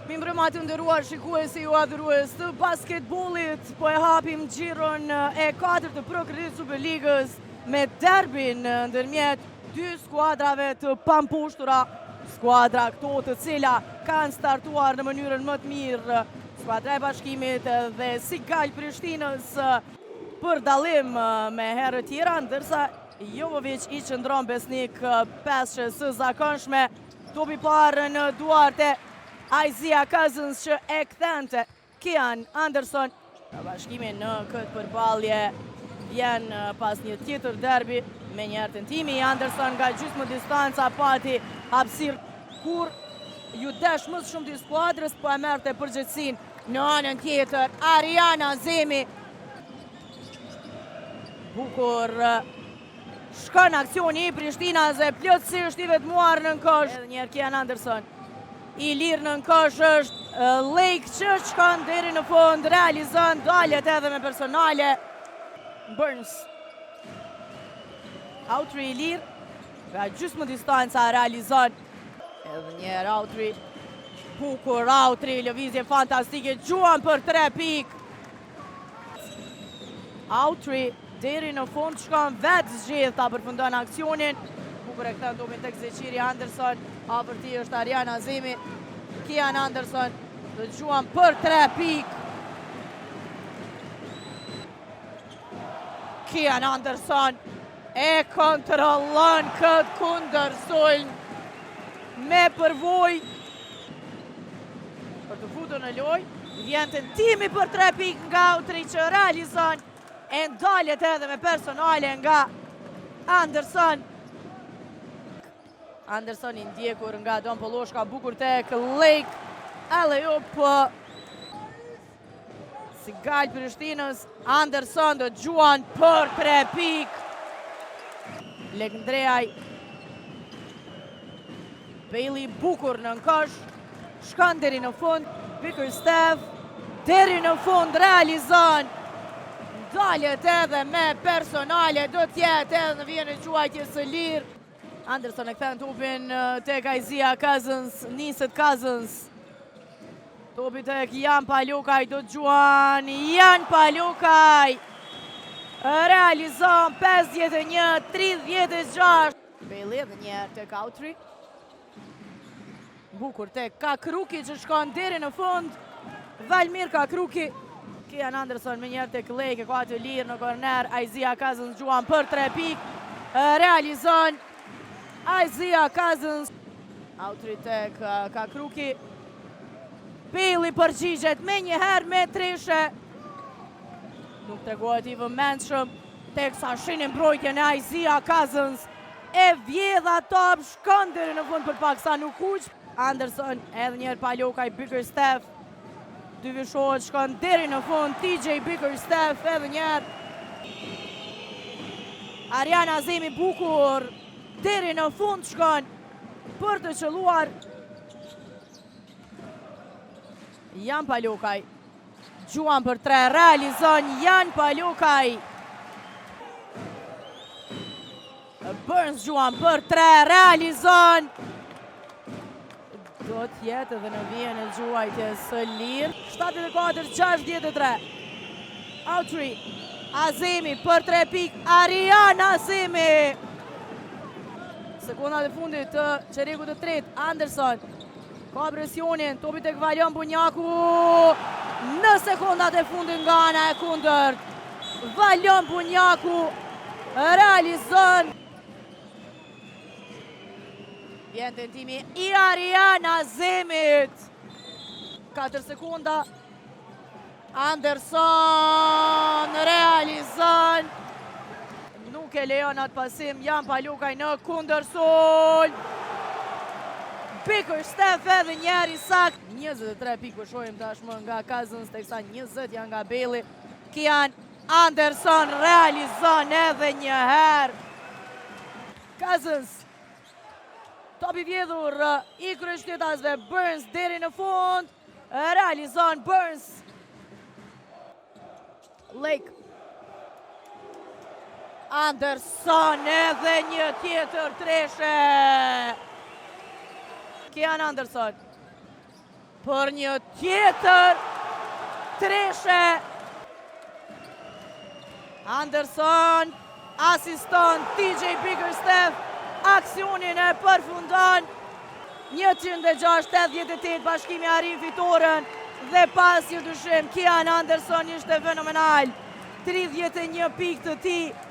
Mimbrëma të ndëruar shikuesi u adhurues të basketbollit, po e hapim xhiron e 4 të Pro Kredit Superligës me derbin ndërmjet dy skuadrave të pampushtura, skuadra këto të cila kanë startuar në mënyrën më të mirë, skuadra e Bashkimit dhe Sigal Prishtinës për dallim me herë tjera, ndërsa Jovovic i qëndron besnik peshës së zakonshme, topi parë në duart e Isaiah Cousins që e kthente Kian Anderson. Bashkimi në këtë përballje vjen pas një tjetër derbi me një tentimi i Anderson nga gjysmë distanca pati hapësirë kur ju desh më shumë dy skuadrës, po e merrte përgjegjësinë në anën tjetër. Ariana Zemi bukur shkon aksioni i Prishtinës dhe plotësisht i vetmuar në kosh. Edhe një herë Kian Anderson i lirë në kosh është Lake që shkon deri në fund, realizon daljet edhe me personale. Burns Autry i lirë nga gjysmë distanca realizon edhe një herë Autry, bukur Autry, lëvizje fantastike, gjuan për 3 pikë. Autry deri në fund shkon vetë zgjedh ta përfundon aksionin. Bukur e kthen topin tek Zeqiri Anderson, afër tij është Ariana Zemi. Kian Anderson të gjuan për 3 pikë. Kian Anderson e kontrollon këtë kundërsulm me përvojë për të futur në lojë. Vjen tentimi për 3 pikë nga Autry që realizon e ndalet edhe me personale nga Anderson. Anderson i ndjekur nga Don Polloshka, bukur tek Lake, alley-oop Sigal Prishtinës. Anderson do gjuan për 3 pikë. Lek Ndreaj, Bailey bukur në kosh, shkon deri në fund, Bickerstaff deri në fund realizon. Daljet edhe me personale, do t'jetë edhe në vjen e quajtjes së lirë. Anderson e kthen topin tek Isaiah Cousins, niset Cousins. Topi tek Jan Palukaj, do t'gjuan Jan Palukaj. Realizon 51-36. Bailey edhe një herë tek Autry. Bukur tek Kakruki që shkon deri në fund. Valmir Kakruki. Kian Anderson me një herë tek Lake, ka të lirë në korner. Isaiah Cousins gjuan për 3 pikë. Realizon Isaiah Cousins. Autry tek Kakruki. Bailey përgjigjet me një herë me treshe. Nuk tregohet i vëmendshëm teksa shinin mbrojtjen e Isaiah Cousins. E vjedha top, shkon deri në fund për paksa nuk kuq. Anderson edhe një herë Palokaj, Bickerstaff. Dy vishohet, shkon deri në fund. TJ Bickerstaff edhe një herë. Ariana Zemi bukur deri në fund shkon për të qelluar. Jan Palokaj gjuan për 3, realizon Jan Palokaj. Burns gjuan për 3, realizon. Do t'jetë edhe në vjen e gjuajtjes së lirë. 74-63. Autry, Azemi për 3 pikë, Ariana Zemi. Sekondat e fundit të çerekut të tretë, Anderson ka presionin, topi tek Valion Bunjaku. Në sekondat e fundit nga ana e kundërt, Valion Bunjaku realizon. Vjen tentimi i Ariana Zemit. 4 sekonda. Anderson realizon. Nuk e lejon atë pasim Jan Palokaj në kundërsul. Bickerstaff edhe njeri sakt. 23 pikë shohim tashmë nga Cousins, teksa 20 janë nga Bailey. Kian Anderson realizon edhe një herë. Cousins, topi vjedhur i kryeqytetasve, Burns deri në fund, realizon Burns. Lake, Anderson edhe një tjetër treshe. Kian Anderson për një tjetër treshe. Anderson asiston TJ Bickerstaff, aksionin e përfundon. 106-88 Bashkimi arrin fitoren dhe pas një dyshim Kian Anderson ishte fenomenal. 31 pikë të tij